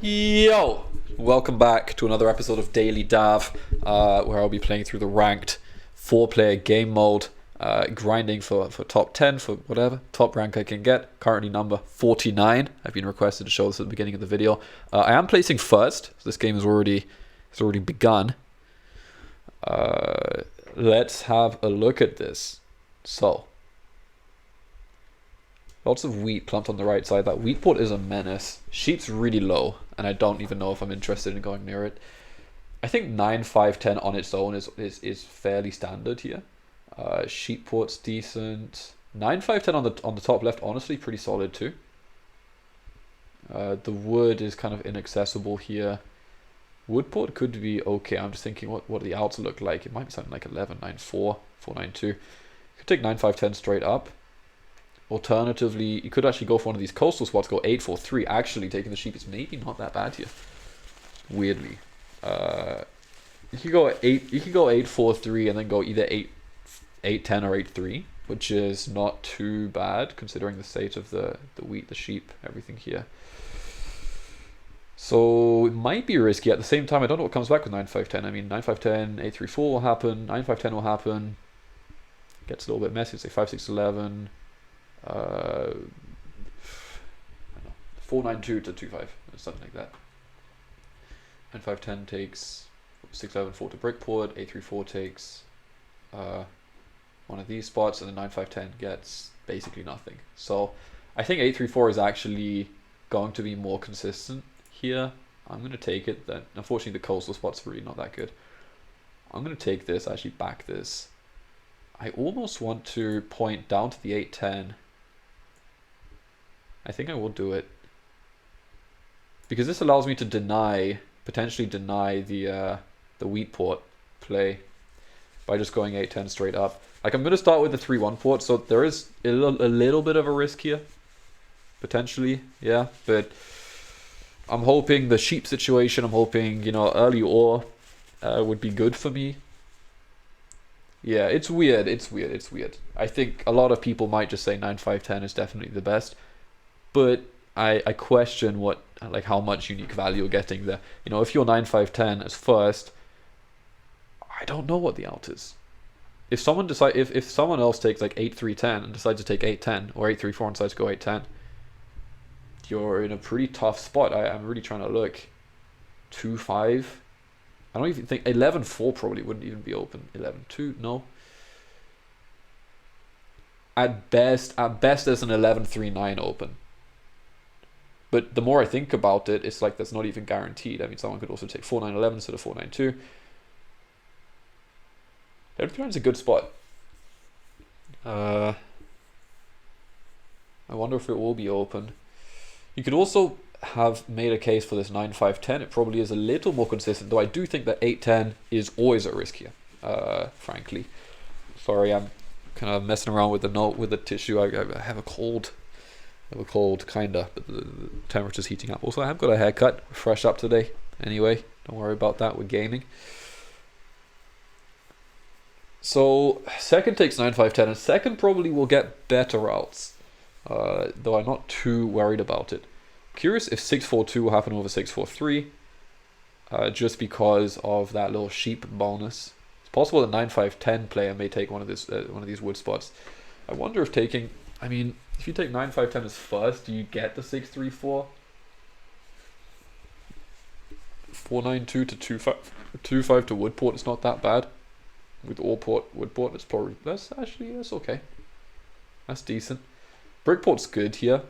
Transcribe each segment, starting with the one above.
Yo! Welcome back to another episode of Daily Dav, where I'll be playing through the ranked 4-player game mode, grinding for top 10, for whatever top rank I can get. Currently number 49. I've been requested to show this at the beginning of the video. I am placing first, so this game has already begun. Let's have a look at this. So, lots of wheat plumped on the right side. That wheat port is a menace. Sheep's really low, and I don't even know if I'm interested in going near it. I think 9, 5, 10 on its own is fairly standard here. Sheep port's decent. 9, 5, 10 on the top left, honestly, pretty solid too. The wood is kind of inaccessible here. Wood port could be okay. I'm just thinking what the outs look like. It might be something like 11, 9, 4, 4, 9, 2. Could take 9, 5, 10 straight up. Alternatively, you could actually go for one of these coastal spots, go 8, 4, 3. Actually, taking the sheep is maybe not that bad here. Weirdly. You could go 8, 4, 3, and then go either 8, 10 or 8, 3, which is not too bad considering the state of the wheat, the sheep, everything here. So it might be risky. At the same time, I don't know what comes back with 9, 5, 10. I mean, 9, 5, 10, 8, 3, 4 will happen. 9, 5, 10 will happen. Gets a little bit messy. Say 5, 6, 11. I don't know, 4, 9, 2 to 2, 5, something like that. 9, 5, 10 takes 6, 11, 4 to brickport. 8, 3, 4 takes one of these spots, and then 9, 5, 10 gets basically nothing. So I think 8, 3, 4 is actually going to be more consistent here. I'm going to take it. Then unfortunately the coastal spot's really not that good. I'm going to take this, actually back this. I almost want to point down to the 8, 10. I think I will do it. Because this allows me to potentially deny the wheat port play by just going 8, 10 straight up. Like, I'm going to start with the 3, 1 port, so there is a little bit of a risk here. Potentially, yeah. But I'm hoping the sheep situation, I'm hoping, early ore would be good for me. Yeah, it's weird. I think a lot of people might just say 9, 5, 10 is definitely the best. But I question how much unique value you're getting there. If you're 9, 5, 10 as first, I don't know what the out is. If someone if someone else takes like 8, 3, 10 and decides to take 8, 10, or 8, 3, 4 and decides to go 8, 10, you're in a pretty tough spot. I'm really trying to look. 2, 5. I don't even think 11, 4 probably wouldn't even be open. 11, 2, no. At best there's an 11, 3, 9 open. But the more I think about it, it's like that's not even guaranteed. I mean, someone could also take 4, 9, 11 instead of 4, 9, 2. 11, 3, 9 is a good spot. I wonder if it will be open. You could also have made a case for this 9, 5, 10. It probably is a little more consistent, though I do think that 8, 10 is always at risk here, frankly. Sorry, I'm kind of messing around with the tissue. I have a cold. Kinda, but the temperature's heating up. Also, I have got a haircut, fresh up today. Anyway, don't worry about that, we're gaming. So, second takes 9, 5, 10, and second probably will get better routes. Though I'm not too worried about it. Curious if 6, 4, 2 will happen over 6, 4, 3. Just because of that little sheep bonus. It's possible that 9, 5, 10 player may take one of these wood spots. I wonder if taking... I mean, if you take 9, 5, 10 as first, do you get the 6, 3, 4? 4, 9, 2 to 2, 5, 2, 5 to wood port. It's not that bad. With all port, wood port, that's okay. That's decent. Brick port's good here.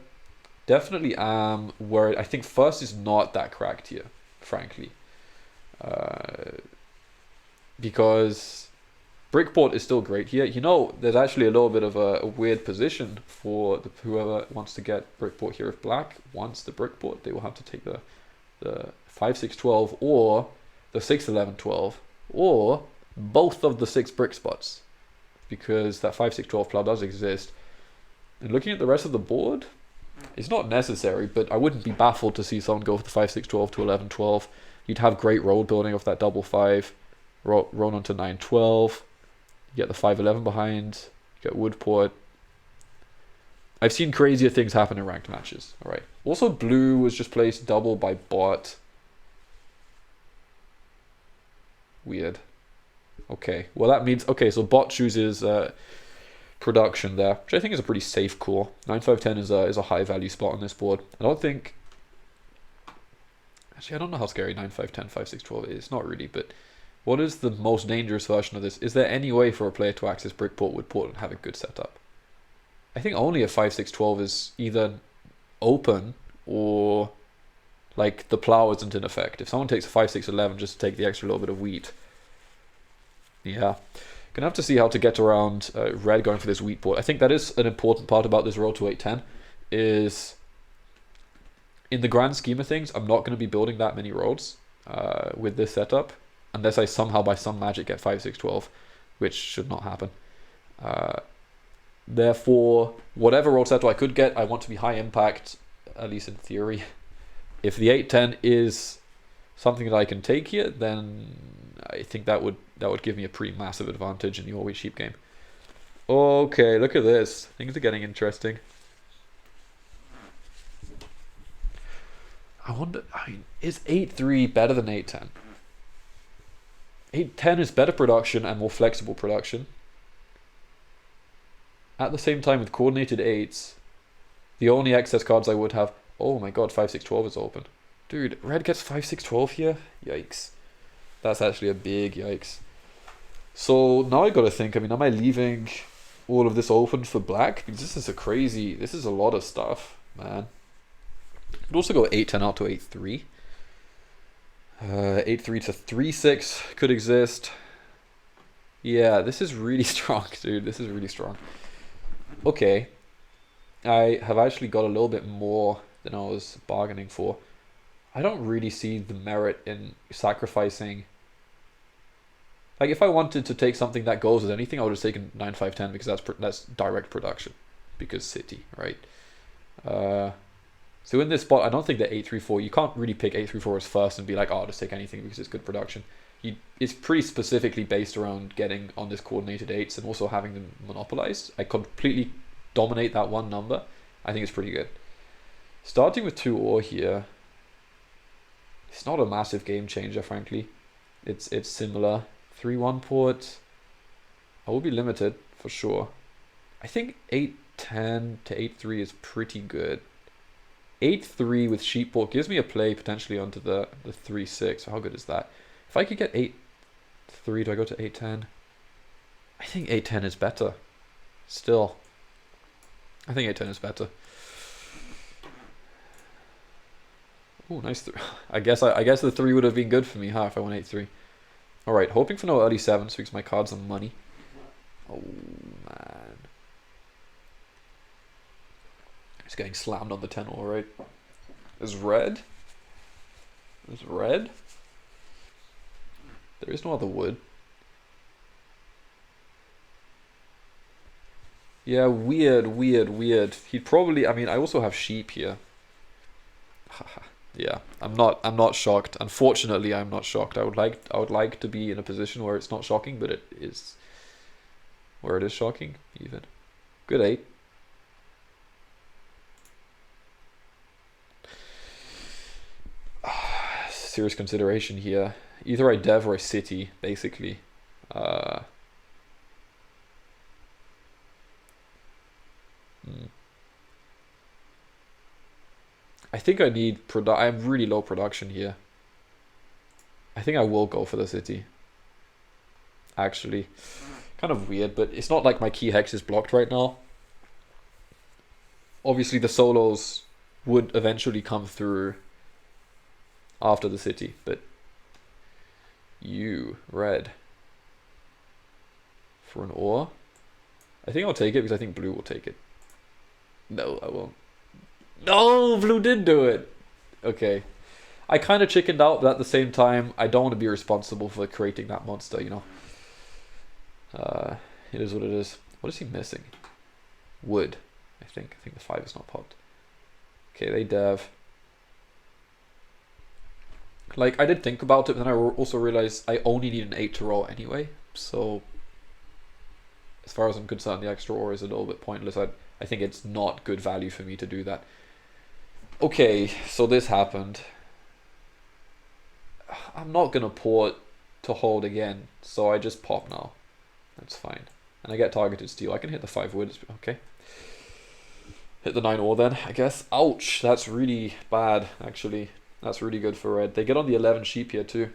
Definitely am worried. I think first is not that cracked here, frankly. Because brickport is still great here. There's actually a little bit of a weird position for whoever wants to get brickport here. If black wants the brickport, they will have to take the 5, 6, 12 or the 6, 11, 12 or both of the 6 brick spots, because that 5, 6, 12 plow does exist. And looking at the rest of the board, it's not necessary, but I wouldn't be baffled to see someone go for the 5, 6, 12 to 11, 12. You'd have great road building off that double 5, roll onto 9, 12. You get the 5, 11 behind. You get wood port. I've seen crazier things happen in ranked matches. All right. Also, blue was just placed double by bot. Weird. Okay. Well, that means okay. So bot chooses production there, which I think is a pretty safe call. 9-5-10 is a high value spot on this board. I don't think. Actually, I don't know how scary 9-5-10, 5-6-12 is. It's not really, but what is the most dangerous version of this? Is there any way for a player to access brickport with port and have a good setup? I think only a 5-6-12 is either open or like the plow isn't in effect. If someone takes a 5-6-11 just to take the extra little bit of wheat. Yeah. Gonna have to see how to get around red going for this wheat board. I think that is an important part about this road to 8-10 is in the grand scheme of things, I'm not going to be building that many roads with this setup unless I somehow by some magic get 5-6-12, which should not happen. Therefore, whatever road setup I could get, I want to be high impact, at least in theory. If the 8-10 is something that I can take here, then I think that would give me a pretty massive advantage in the always sheep game. Okay, look at this. Things are getting interesting. I wonder, is 8-3 better than 8-10? 8-10 is better production and more flexible production. At the same time, with coordinated 8s, the only excess cards I would have... Oh my god, 5-6-12 is open. Dude, red gets 5-6-12 here? Yikes. That's actually a big yikes. So now I gotta think, am I leaving all of this open for black? Because this is a lot of stuff, man. Could also go 8-10 out to 8-3. 8-3 to 3-6 could exist. Yeah, this is really strong, dude. This is really strong. Okay. I have actually got a little bit more than I was bargaining for. I don't really see the merit in sacrificing. Like, if I wanted to take something that goes with anything, I would have taken 9-5-10 because that's direct production. Because city, right? So in this spot, I don't think that 8-3-4, you can't really pick 8-3-4 as first and be like, oh, I'll just take anything because it's good production. It's pretty specifically based around getting on this coordinated 8s and also having them monopolized. I completely dominate that one number. I think it's pretty good. Starting with 2 ore here, it's not a massive game changer, frankly. It's similar. 3-1 port, I will be limited for sure. I think 8-10 to 8-3 is pretty good. 8-3 with sheep port gives me a play potentially onto the 3-6. How good is that? If I could get 8-3, do I go to 8-10? I think 8-10 is better. Still. I think 8-10 is better. Oh, nice. I guess the 3 would have been good for me, huh, if I went 8-3. Alright, hoping for no early 7s because my cards are money. Oh, man. It's getting slammed on the 10 alright. There's red. There's red. There is no other wood. Yeah, weird. He'd probably, I also have sheep here. Yeah, I'm not shocked. Unfortunately, I'm not shocked. I would like to be in a position where it's not shocking, but it is where it is shocking even. Good 8. Serious consideration here. Either I dev or I city, basically. I think I need I have really low production here. I think I will go for the city. Actually, kind of weird, but it's not like my key hex is blocked right now. Obviously, the solos would eventually come through after the city, but you red for an ore. I think I'll take it because I think blue will take it. No, I won't. No, blue did do it. Okay. I kind of chickened out, but at the same time, I don't want to be responsible for creating that monster, you know. It is what it is. What is he missing? Wood, I think. I think the 5 is not popped. Okay, they dev. Like, I did think about it, but then I also realized I only need an 8 to roll anyway. So, as far as I'm concerned, the extra ore is a little bit pointless. I think it's not good value for me to do that. Okay, so this happened. I'm not going to port to hold again, so I just pop now. That's fine. And I get targeted steal. I can hit the 5 wood. Okay. Hit the 9 ore then, I guess. Ouch, that's really bad, actually. That's really good for red. They get on the 11 sheep here too.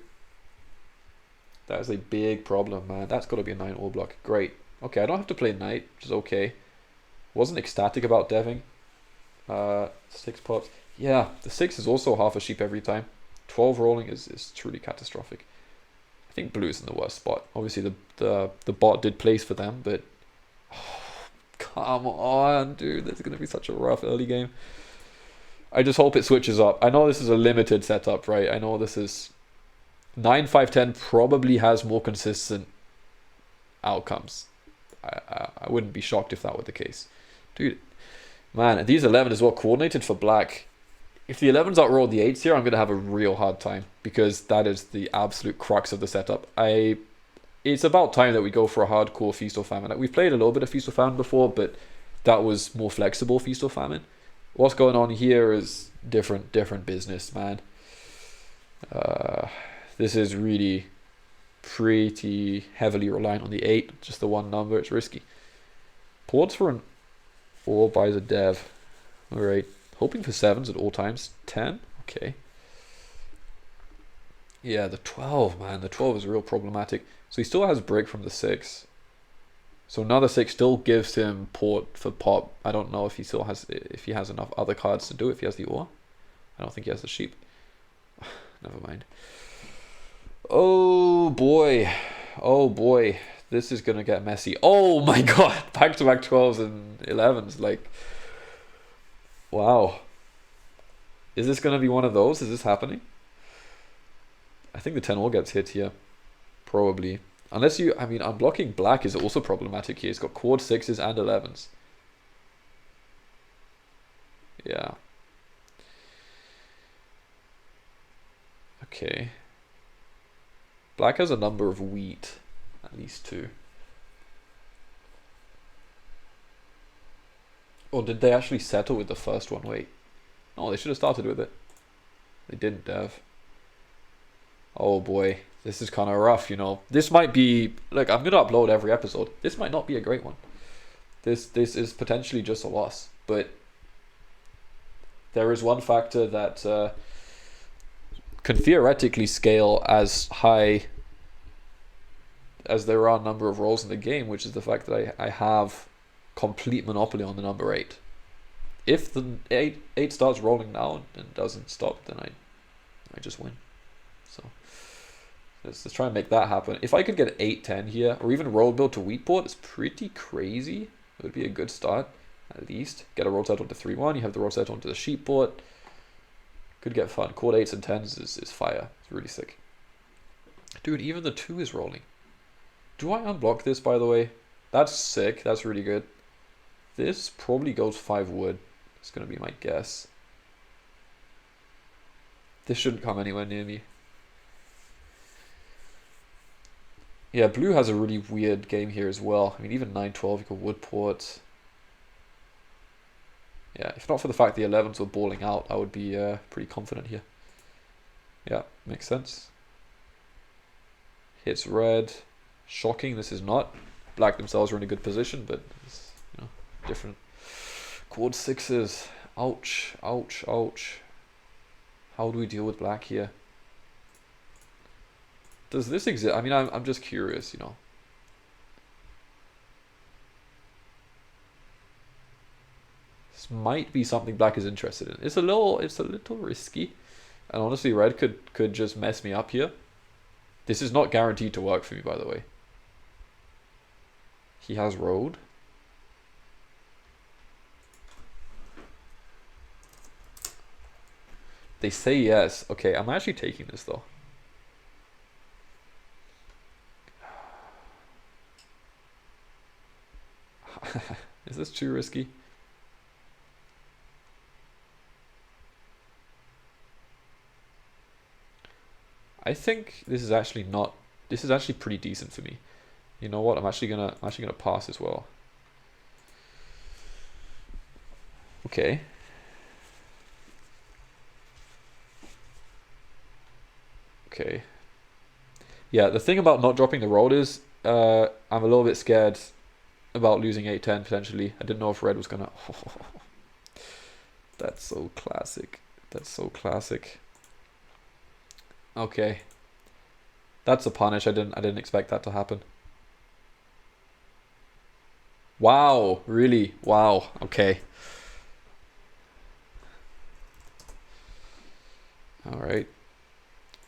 That is a big problem, man. That's got to be a 9 ore block. Great. Okay, I don't have to play knight, which is okay. Wasn't ecstatic about deving. 6 pops. Yeah, the 6 is also half a sheep every time. 12 rolling is truly catastrophic. I think blue is in the worst spot. Obviously the bot did place for them, but come on, dude. This is going to be such a rough early game. I just hope it switches up. I know this is a limited setup, right? I know this is... 9-5-10 probably has more consistent outcomes. I wouldn't be shocked if that were the case. Dude, man, these 11 as well, coordinated for black. If the 11s outroll the 8s here, I'm going to have a real hard time, because that is the absolute crux of the setup. It's about time that we go for a hardcore Feast or Famine. Like, we've played a little bit of Feast or Famine before, but that was more flexible Feast or Famine. What's going on here is different business, man. This is really pretty heavily reliant on the 8, just the one number. It's risky. Ports for an 4, buys a dev. Alright. Hoping for 7s at all times. 10? Okay. Yeah, the 12, man. The 12 is real problematic. So he still has brick from the 6. So another 6 still gives him port for pop. I don't know if he still has, if he has enough other cards to do it. If he has the ore. I don't think he has the sheep. Never mind. Oh boy. Oh boy. This is going to get messy. Oh my god. Back-to-back 12s and 11s. Like, wow. Is this going to be one of those? Is this happening? I think the 10 all gets hit here. Probably. Unless you... I mean, unblocking black is also problematic here. It's got quad 6s and 11s. Yeah. Okay. Black has a number of wheat. At least 2. Or did they actually settle with the first one? Wait. No, they should have started with it. They didn't, Dev. Oh boy. This is kind of rough, you know. This might be... Look, I'm going to upload every episode. This might not be a great one. This is potentially just a loss. But there is one factor that can theoretically scale as high as there are a number of rolls in the game, which is the fact that I have complete monopoly on the number 8. If the 8 starts rolling now and doesn't stop, then I just win. So let's try and make that happen. If I could get 8-10 here, or even roll build to Wheatport, it's pretty crazy. It would be a good start, at least. Get a roll set onto 3-1, you have the roll set onto the Sheepport. Could get fun. Quad 8s and 10s is fire. It's really sick. Dude, even the 2 is rolling. Do I unblock this, by the way? That's sick. That's really good. This probably goes 5 wood. It's going to be my guess. This shouldn't come anywhere near me. Yeah, blue has a really weird game here as well. I mean, even 9-12, you got wood ports. Yeah, if not for the fact the 11s were balling out, I would be pretty confident here. Yeah, makes sense. Hits red. Shocking, this is not. Black themselves are in a good position, but it's, you know, different. Quad 6s. Ouch, ouch, ouch. How do we deal with black here? Does this exist? I mean, I'm just curious, you know. This might be something black is interested in. It's a little risky. And honestly, red could just mess me up here. This is not guaranteed to work for me, by the way. He has road. They say yes. Okay, I'm actually taking this though. Is this too risky? I think this is actually not. This is actually pretty decent for me. You know what? I'm actually gonna pass as well. Okay. Okay. Yeah, the thing about not dropping the road is I'm a little bit scared about losing 8-10 potentially. I didn't know if red was gonna... That's so classic. That's so classic. Okay. That's a punish. I didn't expect that to happen. Wow, really? Wow. Okay. All right.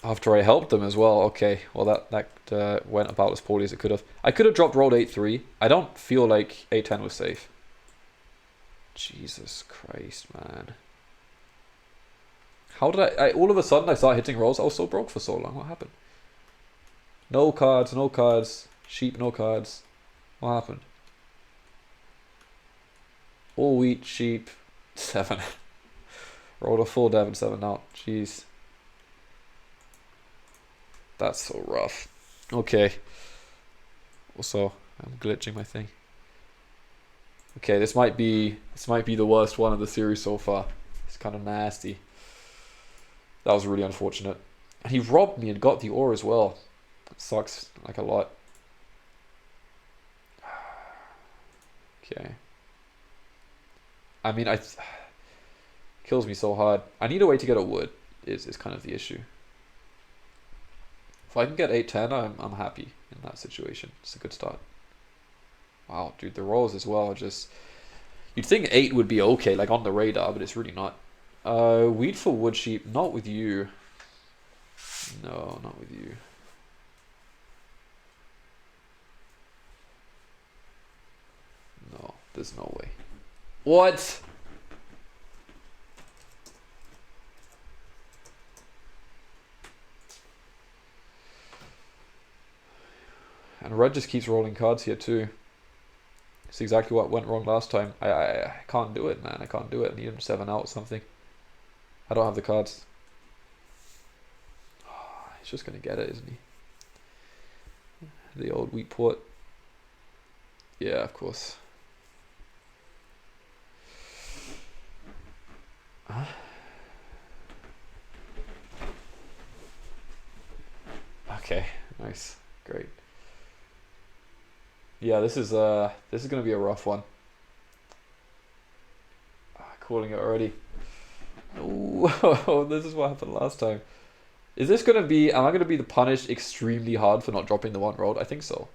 After I helped them as well. Okay. Well, that went about as poorly as it could have. I could have dropped rolled 8-3. I don't feel like 8-10 was safe. Jesus Christ, man. How did I all of a sudden I started hitting rolls? I was so broke for so long. What happened? No cards, no cards. Sheep, no cards. What happened? All wheat, sheep, 7. Rolled a full dev and 7 out. Jeez. That's so rough. Okay. Also, I'm glitching my thing. Okay, this might be the worst one of the series so far. It's kind of nasty. That was really unfortunate. And he robbed me and got the ore as well. That sucks like a lot. Okay. I mean, kills me so hard. I need a way to get a wood. Is kind of the issue. If I can get 8-10, I'm happy in that situation. It's a good start. Wow, dude, the rolls as well are just... You'd think 8 would be okay, like on the radar, but it's really not. Wheat for wood sheep, not with you. No, not with you. No, there's no way. What? And red just keeps rolling cards here too. It's exactly what went wrong last time. I can't do it, man. I can't do it. I need him 7 out or something. I don't have the cards. Oh, he's just going to get it, isn't he? The old wheat port. Yeah, of course. Huh? Okay, nice. Great. Yeah, this is gonna be a rough one. Calling it already. Oh, this is what happened last time. Is this gonna be? Am I gonna be punished extremely hard for not dropping the one road? I think so.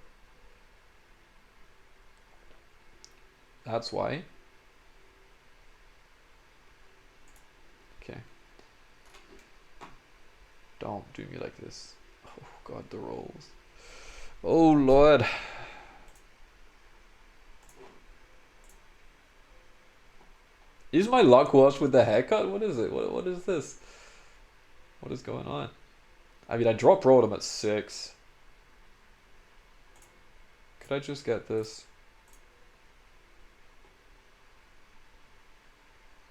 That's why. Okay. Don't do me like this. Oh God, the rolls. Oh Lord. Is my luck worse with the haircut? What is it? What is this? What is going on? I mean, I drop rolled him at 6. Could I just get this?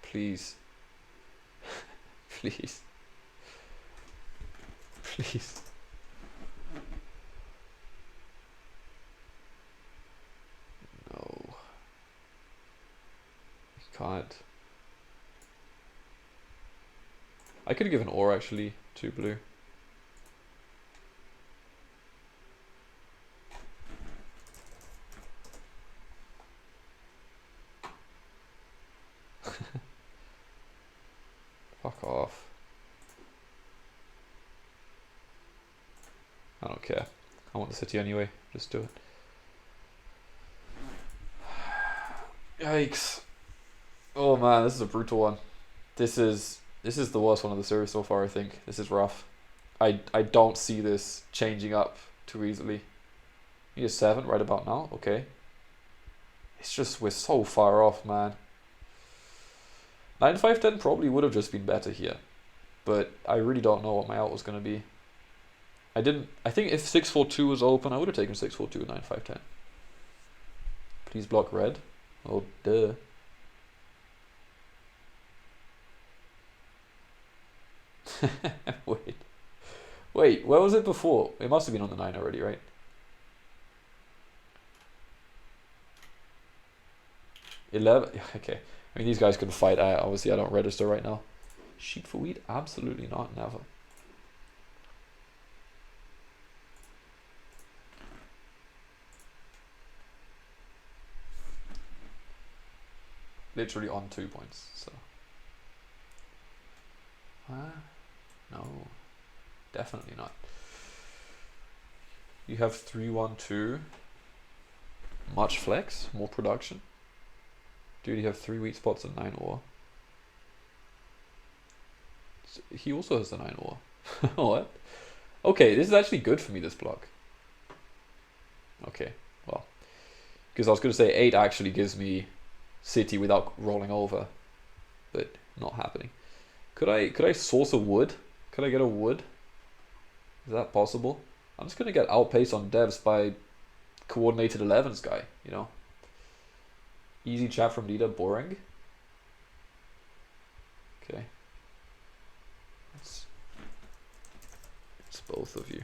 Please. Please. Please. No. I can't. I could have given ore actually, 2 blue. Fuck off. I don't care. I want the city anyway. Just do it. Yikes. Oh man, this is a brutal one. This is the worst one of the series so far, I think. This is rough. I don't see this changing up too easily. Need a 7 right about now. Okay. It's just, we're so far off, man. 9-5-10 probably would have just been better here. But I really don't know what my out was going to be. I think if 6-4-2 was open, I would have taken 6-4-2 and 9-5-10. Please block red. Oh, duh. Wait, where was it before? It must have been on the 9 already, right? Okay. I mean, these guys can fight. Obviously, I don't register right now. Sheep for wheat? Absolutely not. Never. Literally on 2 points. So. No. Definitely not. You have 3-1-2. Much flex. More production. Dude, you have 3 wheat spots and 9 ore. He also has the 9 ore. What? Okay, this is actually good for me, this block. Okay, well. Because I was going to say 8 actually gives me city without rolling over. But not happening. Could I source a wood? Could I get a wood? Is that possible? I'm just going to get outpaced on devs by coordinated 11s guy, you know? Easy chat from leader, boring. Okay. It's both of you.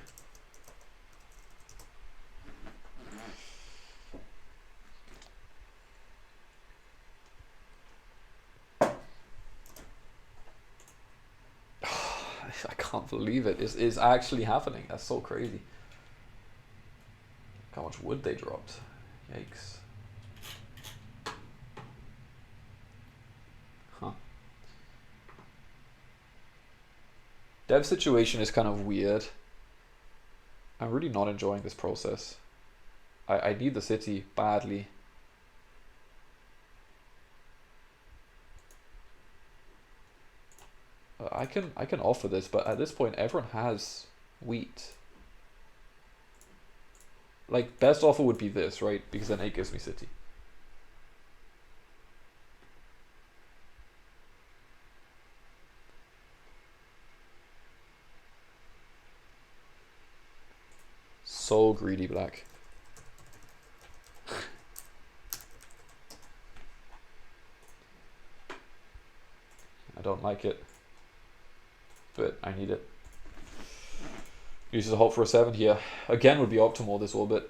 I can't believe it. It's actually happening. That's so crazy. Look how much wood they dropped. Yikes. Huh. Dev situation is kind of weird. I'm really not enjoying this process. I need the city badly. I can offer this, but at this point everyone has wheat. Like, best offer would be this, right? Because then 8 gives me city. So greedy, black. I don't like it, but I need it. Uses a hope for a 7 here. Again would be optimal this orbit.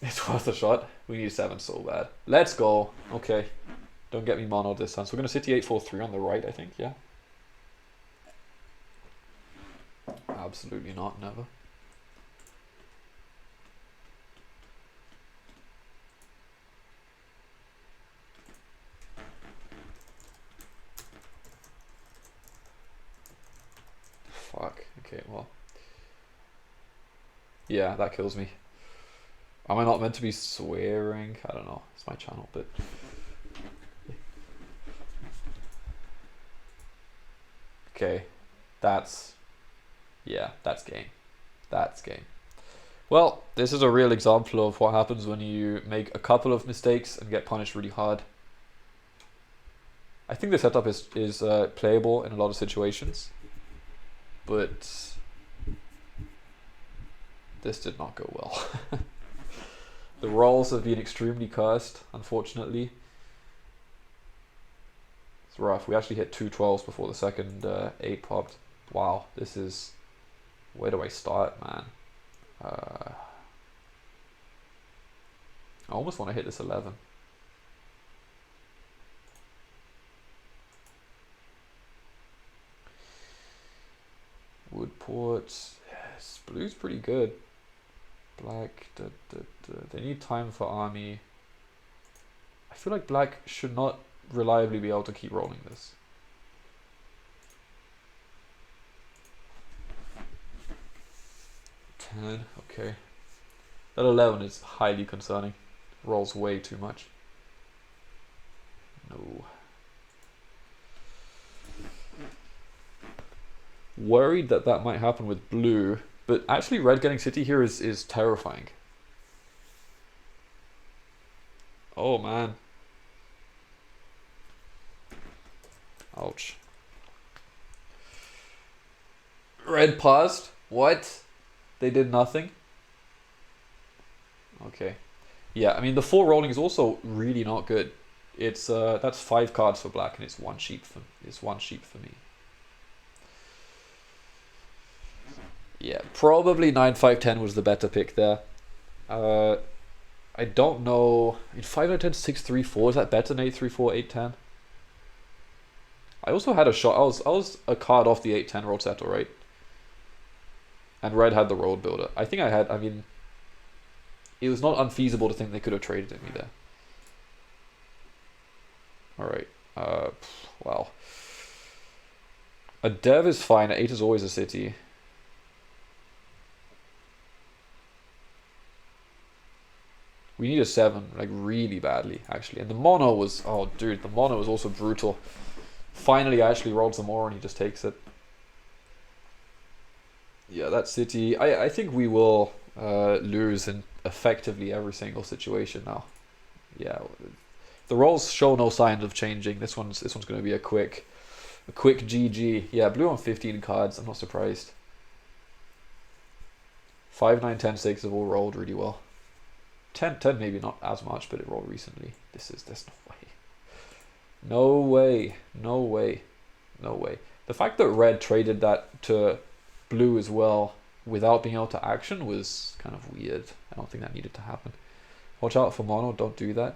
It's worth a shot. We need 7 so bad. Let's go. Okay. Don't get me mono this time. So we're going to city 8-4-3 on the right, I think, yeah? Absolutely not, never. Fuck. Okay, well. Yeah, that kills me. Am I not meant to be swearing? I don't know. It's my channel, but... Okay. That's... Yeah, that's game. That's game. Well, this is a real example of what happens when you make a couple of mistakes and get punished really hard. I think the setup is playable in a lot of situations, but this did not go well. The rolls have been extremely cursed, unfortunately. It's rough. We actually hit 2 12s before the second 8 popped. Wow, this is... Where do I start, man? I almost want to hit this 11. Wood ports. Yes, blue's pretty good. Black. They need time for army. I feel like black should not reliably be able to keep rolling this. Okay. That 11 is highly concerning. Rolls way too much. No. Worried that that might happen with blue, but actually red getting city here is terrifying. Oh man. Ouch. Red paused? What? They did nothing? Okay. Yeah, I mean the 4 rolling is also really not good. It's that's 5 cards for black and it's 1 sheep for me. Yeah, probably 9-5-10 was the better pick there. I don't know. In 5 out of 10, 6-3-4. Is that better than 8-3-4, 8-10? I also had a shot. I was a card off the 8-10 road settle, right? And red had the road builder. I think I mean, it was not unfeasible to think they could have traded me there. Alright. Well. A dev is fine. 8 is always a city. We need a 7, like, really badly, actually. And the mono was... Oh, dude, the mono was also brutal. Finally, I actually rolled some more and he just takes it. Yeah, that city... I think we will lose in effectively every single situation now. Yeah, the rolls show no signs of changing. This one's going to be a quick GG. Yeah, blue on 15 cards. I'm not surprised. 5, 9, 10, 6 have all rolled really well. 10 maybe not as much, but it rolled recently. There's no way. No way. No way. No way. The fact that red traded that to blue as well without being able to action was kind of weird. I don't think that needed to happen. Watch out for mono, don't do that.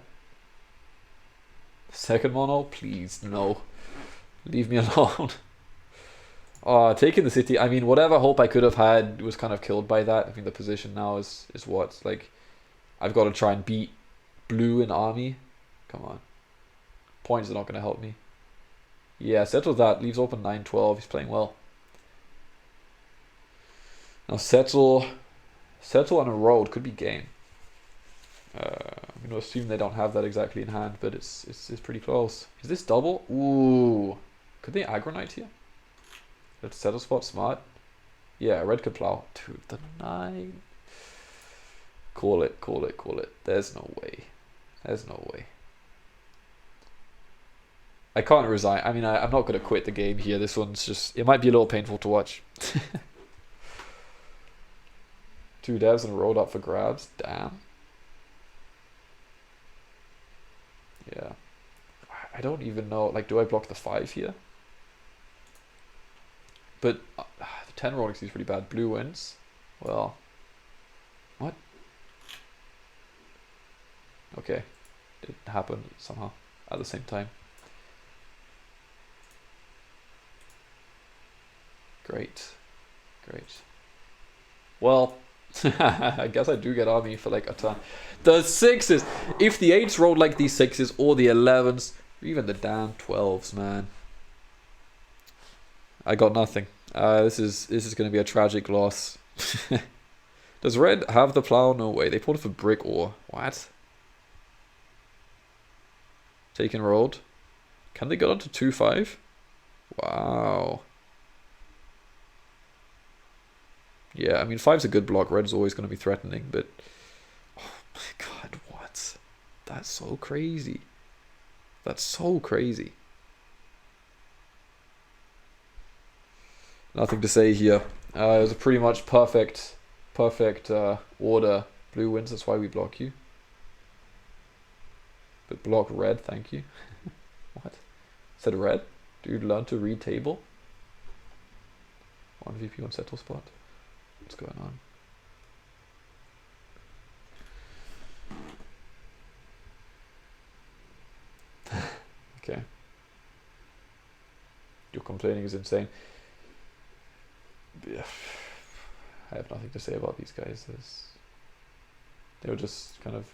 Second mono, please, no. Leave me alone. Taking the city, I mean, whatever hope I could have had was kind of killed by that. I think the position now is what? Like, I've got to try and beat blue in army. Come on. Points are not going to help me. Yeah, settle that. Leaves open 9-12. He's playing well. Now settle on a road. Could be game. I'm going to assume they don't have that exactly in hand, but it's pretty close. Is this double? Ooh. Could they aggro knight here? Let's settle spot smart. Yeah, red could plow. Dude, the 9. Call it. There's no way. There's no way. I can't resign. I mean, I'm not going to quit the game here. This one's just... It might be a little painful to watch. 2 devs and rolled up for grabs. Damn. Yeah. I don't even know. Like, do I block the 5 here? But the 10 rolling seems pretty bad. Blue wins. Well. What? Okay. It happened somehow at the same time. Great. Well, I guess I do get army for like a ton. The 6s! If the 8s rolled like these 6s or the 11s, or even the damn 12s, man. I got nothing. This is going to be a tragic loss. Does red have the plow? No way. They pulled it for brick ore. What? Taken rolled. Can they get on to 2-5? Wow. Yeah, I mean 5's a good block. Red's always going to be threatening, but oh my god, what? That's so crazy. That's so crazy. Nothing to say here. It was a pretty much perfect order. Blue wins, that's why we block you. But block red, thank you. What? Said red? Dude, learn to read table. 1 VP, 1 settle spot. What's going on? Okay. Your complaining is insane. Yeah. I have nothing to say about these guys. They were just kind of...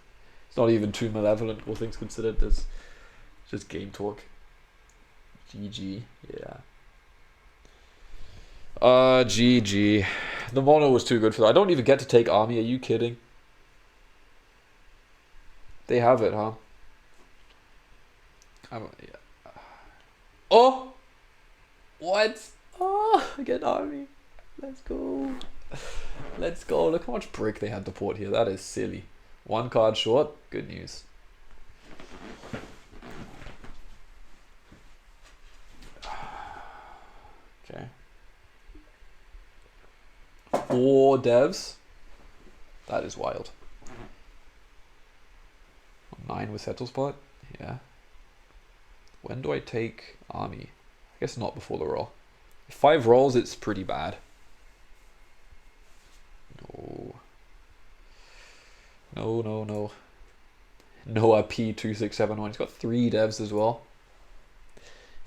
It's not even too malevolent, all things considered. There's just game talk. GG. Yeah. GG. The mono was too good for that. I don't even get to take army. Are you kidding? They have it, huh? Yeah. Oh! What? Oh, I get army. Let's go. Let's go. Look how much brick they had to port here. That is silly. 1 card short. Good news. Okay. 4 devs. That is wild. 9 with settle spot. Yeah. When do I take army? I guess not before the roll. If 5 rolls, it's pretty bad. No. No. Noah P2671. He's got 3 devs as well.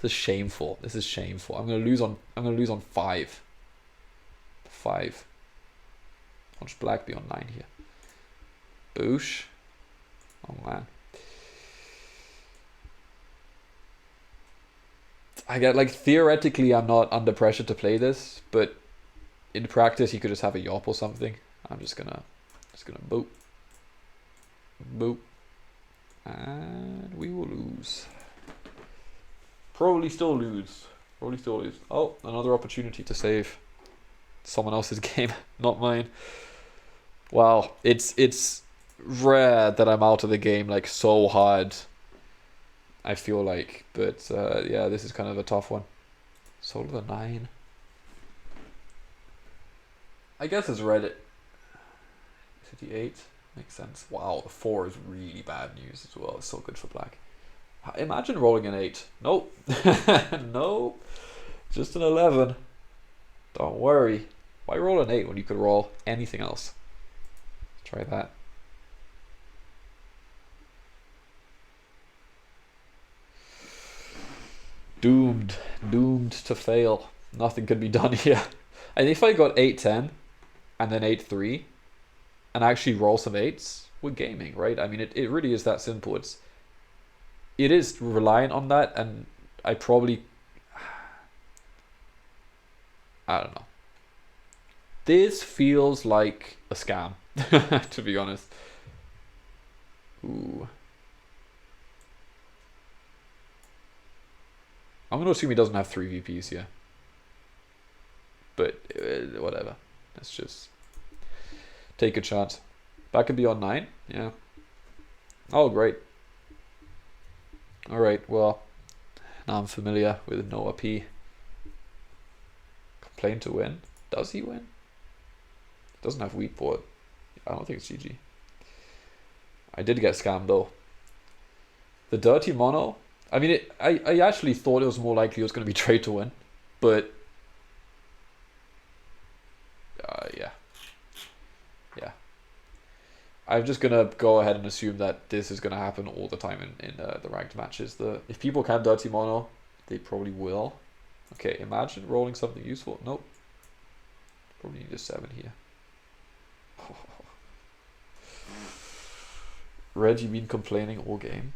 This is shameful. This is shameful. I'm gonna lose on 5. 5. Watch black be on 9 here. Boosh. Oh man. I get, like, theoretically I'm not under pressure to play this, but in practice he could just have a yop or something. I'm just gonna boop. Boop. And we will lose. Probably still lose. Oh, another opportunity to save someone else's game, not mine. Wow, it's rare that I'm out of the game like so hard, I feel like, but yeah, this is kind of a tough one. Sold the 9. I guess it's Reddit. City 8 makes sense. Wow, the 4 is really bad news as well. It's so good for black. Imagine rolling an 8. Nope. Nope. Just an 11. Don't worry. Why roll an 8 when you could roll anything else? Let's try that. Doomed to fail. Nothing could be done here. And if I got 8-10 and then 8-3 and actually roll some 8s, we're gaming, right? I mean, it really is that simple. It is reliant on that, and I don't know. This feels like a scam, to be honest. Ooh. I'm going to assume he doesn't have 3 VPs here. But whatever. Let's just take a chance. That could be on 9. Yeah. Oh, great. Alright, well, now I'm familiar with Noah P. Complain to win. Does he win? Doesn't have wheat port. I don't think it's GG. I did get scammed though. The dirty mono. I mean, I actually thought it was more likely it was going to be trade to win, but yeah. I'm just going to go ahead and assume that this is going to happen all the time in the ranked matches. If people can dirty mono, they probably will. Okay, imagine rolling something useful. Nope. Probably need a 7 here. Reggie been complaining all game.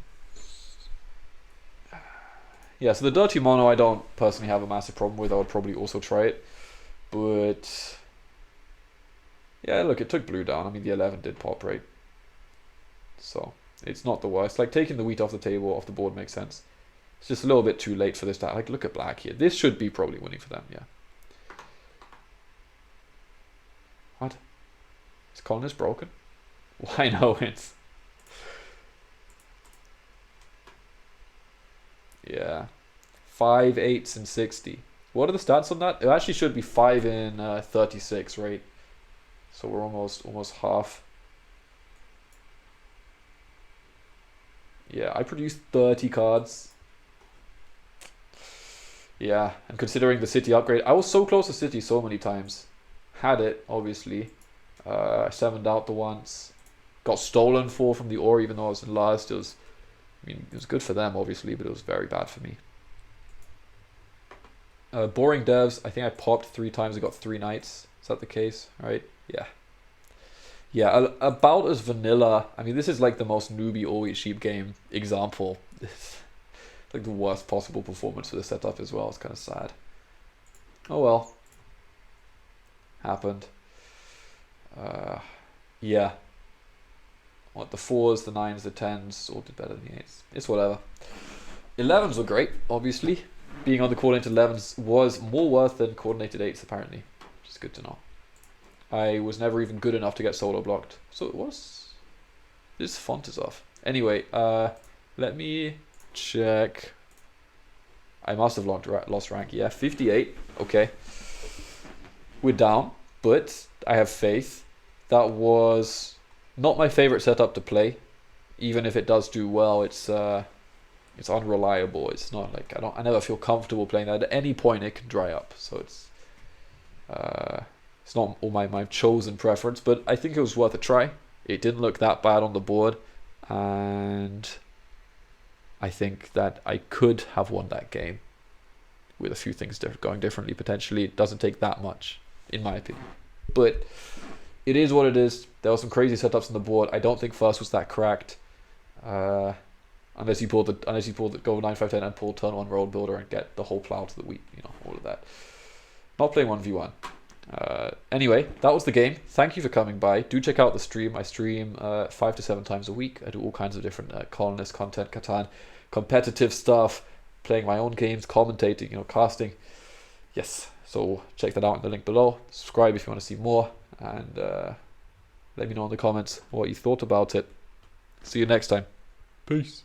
Yeah, so the dirty mono I don't personally have a massive problem with. I would probably also try it. But yeah, look, it took blue down. I mean, the 11 did pop, right? So it's not the worst. Like, taking the wheat off the table, off the board makes sense. It's just a little bit too late for this. Like, look at black here. This should be probably winning for them, yeah. What? Is colonist broken? Why no wins? Yeah. 5 8s and 60. What are the stats on that? It actually should be 5 in 36, right? So we're almost half. Yeah, I produced 30 cards. Yeah, and considering the city upgrade, I was so close to city so many times. Had it, obviously. I 7'd out the once. Got stolen 4 from the ore, even though I was in last. It was good for them, obviously, but it was very bad for me. Boring devs. I think I popped 3 times. I got 3 knights. Is that the case? Right? Yeah. Yeah, about as vanilla. I mean, this is like the most newbie always sheep game example. It's like the worst possible performance for the setup as well. It's kind of sad. Oh well. Happened. Yeah. What, the 4s, the 9s, the 10s all did better than the 8s. It's whatever. 11s were great, obviously. Being on the coordinated 11s was more worth than coordinated 8s, apparently. Which is good to know. I was never even good enough to get solo blocked. So it was... This font is off. Anyway, let me check. I must have lost rank. Yeah, 58. Okay. We're down, but I have faith. That was not my favorite setup to play. Even if it does do well, it's unreliable. It's not like I never feel comfortable playing that. At any point it can dry up. So it's not all my chosen preference, but I think it was worth a try. It didn't look that bad on the board. and I think that I could have won that game with a few things going differently. Potentially, it doesn't take that much, in my opinion. But it is what it is. There were some crazy setups on the board. I don't think first was that cracked, unless you pull the go 9-5-10 and pull turn 1 road builder and get the whole plow to the wheat. You know, all of that. Not playing 1v1. Anyway, that was the game. Thank you for coming by. Do check out the stream. I stream 5 to 7 times a week. I do all kinds of different colonist content, Catan, competitive stuff, playing my own games, commentating, you know, casting. Yes, so check that out in the link below. Subscribe if you want to see more, and let me know in the comments what you thought about it. See you next time. Peace.